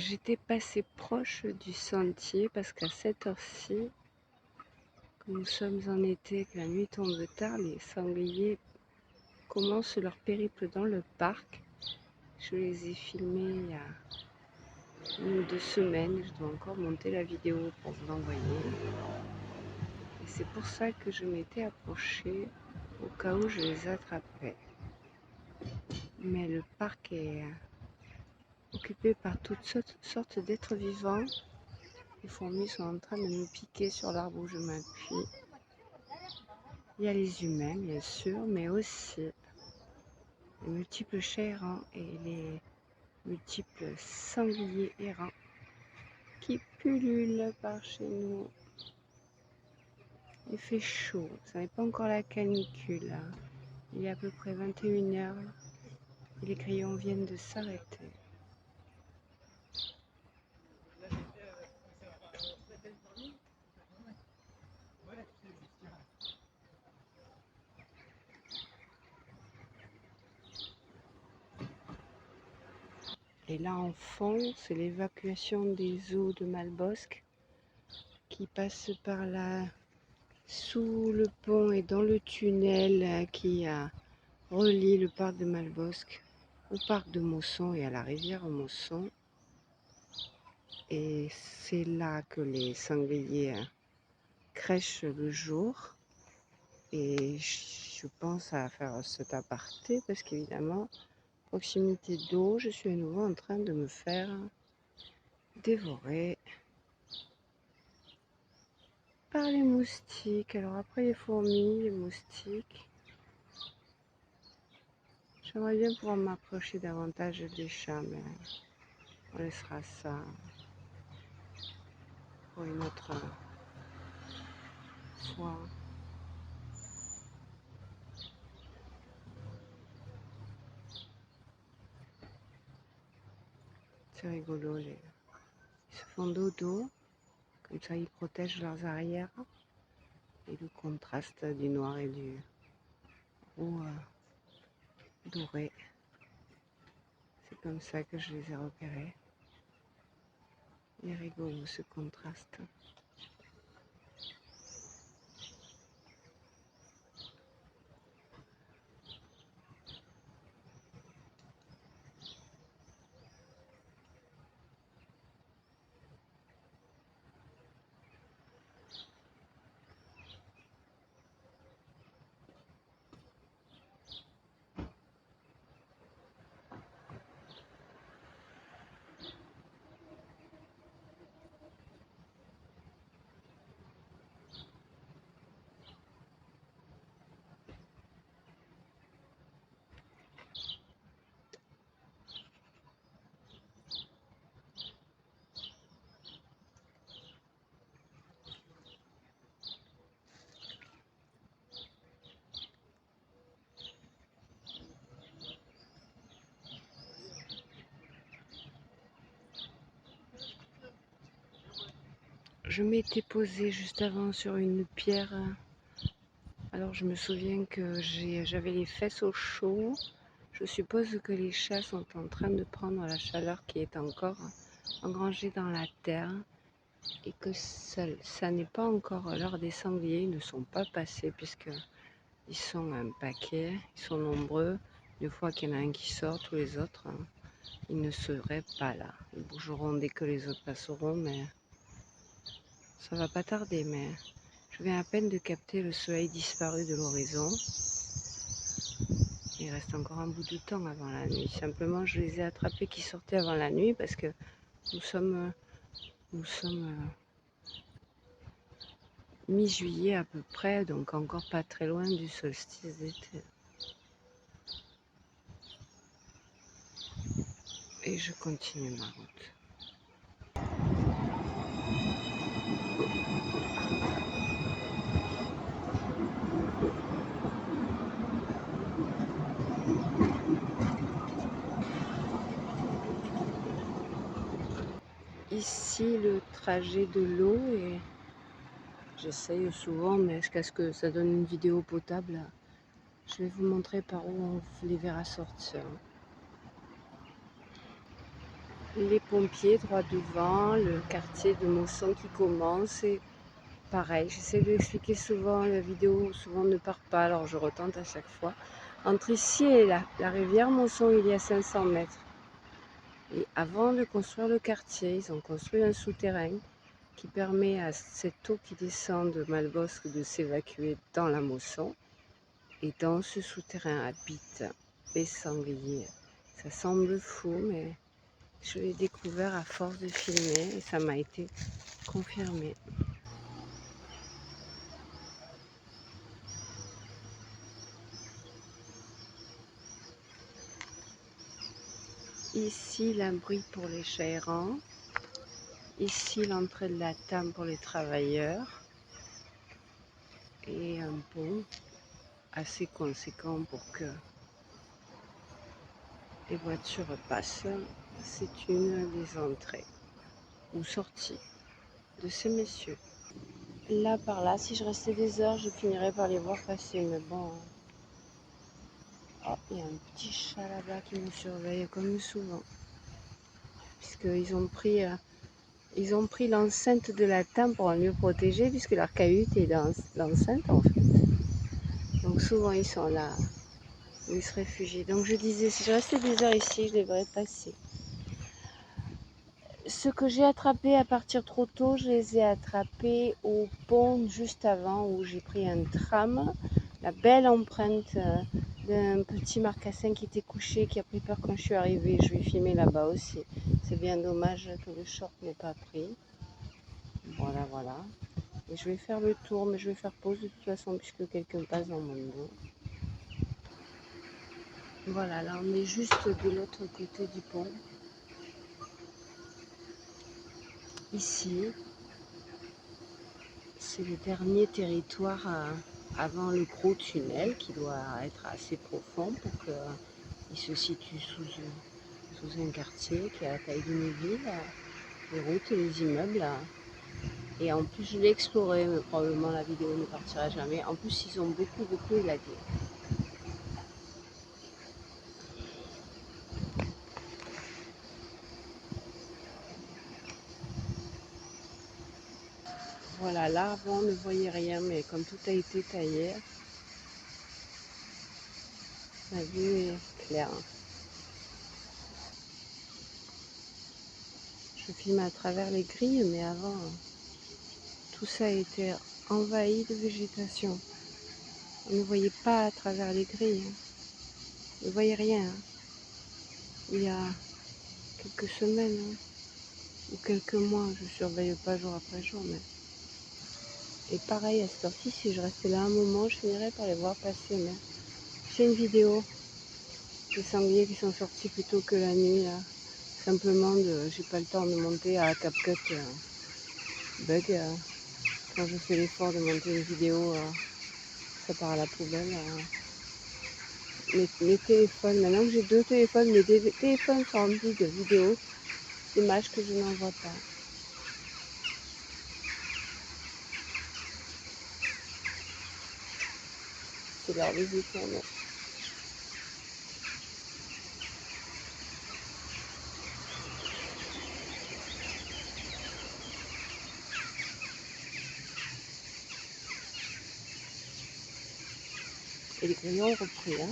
J'étais passée proche du sentier parce qu'à cette heure-ci, comme nous sommes en été, que la nuit tombe tard, les sangliers commencent leur périple dans le parc. Je les ai filmés il y a 1 ou 2 semaines. Je dois encore monter la vidéo pour vous l'envoyer. Et c'est pour ça que je m'étais approchée au cas où je les attrapais. Mais le parc est occupé par toutes sortes d'êtres vivants. Les fourmis sont en train de me piquer sur l'arbre où je m'appuie. Il y a les humains, bien sûr, mais aussi les multiples chats errants et les multiples sangliers errants qui pullulent par chez nous. Il fait chaud, ça n'est pas encore la canicule. Il est à peu près 21 h et les grillons viennent de s'arrêter. Et là en fond, c'est l'évacuation des eaux de Malbosc qui passe par là sous le pont et dans le tunnel qui relie le parc de Malbosc au parc de Mosson et à la rivière Mosson. Et c'est là que les sangliers crèchent le jour. Et je pense à faire cet aparté parce qu'évidemment, proximité d'eau, je suis à nouveau en train de me faire dévorer par les moustiques. Alors après les fourmis, les moustiques, j'aimerais bien pouvoir m'approcher davantage des chats, mais on laissera ça pour une autre fois. C'est rigolo, ils se font dodo, comme ça ils protègent leurs arrières. Et le contraste du noir et du roux doré. C'est comme ça que je les ai repérés. Il est rigolo ce contraste. Je m'étais posée juste avant sur une pierre. Alors je me souviens que j'avais les fesses au chaud. Je suppose que les chats sont en train de prendre la chaleur qui est encore engrangée dans la terre et que ça n'est pas encore l'heure des sangliers. Ils ne sont pas passés puisque ils sont un paquet, ils sont nombreux. Une fois qu'il y en a un qui sort, tous les autres, ils ne seraient pas là. Ils bougeront dès que les autres passeront, mais ça va pas tarder. Mais je viens à peine de capter le soleil disparu de l'horizon. Il reste encore un bout de temps avant la nuit. Simplement, je les ai attrapés qui sortaient avant la nuit parce que nous sommes mi-juillet à peu près, donc encore pas très loin du solstice d'été. Et je continue ma route. Ici, le trajet de l'eau, et j'essaye souvent, mais jusqu'à ce que ça donne une vidéo potable, je vais vous montrer par où on les verra sortir. les pompiers droit devant, le quartier de Mausson qui commence. Et pareil, j'essaie de l'expliquer souvent, la vidéo souvent ne part pas, alors je retente à chaque fois. Entre ici et la rivière Mausson, il y a 500 mètres. Et avant de construire le quartier, ils ont construit un souterrain qui permet à cette eau qui descend de Malbosc de s'évacuer dans la Mausson. Et dans ce souterrain habitent les sangliers. Ça semble fou, mais je l'ai découvert à force de filmer et ça m'a été confirmé. Ici, l'abri pour les chats errants. Ici, l'entrée de la Tame pour les travailleurs. Et un pont assez conséquent pour que les voitures passent. C'est une des entrées ou sorties de ces messieurs. Là, par là, si je restais des heures, je finirais par les voir passer. Mais bon. Oh, il y a un petit chat là-bas qui me surveille comme souvent. Puisqu'ils ont pris l'enceinte de la Tame pour un lieu protégé, puisque leur cahute est dans l'enceinte en fait. Donc souvent ils sont là où ils se réfugient. Donc je disais, si je restais des heures ici, je devrais passer. Ce que j'ai attrapé à partir trop tôt, je les ai attrapés au pont juste avant où j'ai pris un tram. La belle empreinte d'un petit marcassin qui était couché, qui a pris peur quand je suis arrivée. Je vais filmer là-bas aussi. C'est bien dommage que le short n'ait pas pris. Voilà, voilà. Et je vais faire le tour, mais je vais faire pause de toute façon puisque quelqu'un passe dans mon dos. Voilà, là on est juste de l'autre côté du pont. Ici, c'est le dernier territoire avant le gros tunnel qui doit être assez profond pour qu'il se situe sous un quartier qui a la taille d'une ville, les routes, les immeubles. Et en plus, je l'ai exploré, mais probablement la vidéo ne partira jamais. En plus, ils ont beaucoup élagué. Voilà, là avant on ne voyait rien, mais comme tout a été taillé, la vue est claire. Je filme à travers les grilles, mais avant, tout ça a été envahi de végétation. On ne voyait pas à travers les grilles. On ne voyait rien. Il y a quelques semaines ou quelques mois, je ne surveille pas jour après jour. Mais... Et pareil, à cette heure-ci, si je restais là un moment, je finirais par les voir passer. Mais j'ai une vidéo des sangliers qui sont sortis plus tôt que la nuit. Là. Simplement, j'ai pas le temps de monter à CapCut Bug. Quand je fais l'effort de monter une vidéo, ça part à la poubelle. Mes téléphones, maintenant que j'ai deux téléphones, mes téléphones sont remplis de vidéos, d'images que je n'envoie pas. C'est l'heure de y tourner. Et les grillons ont repris. Hein.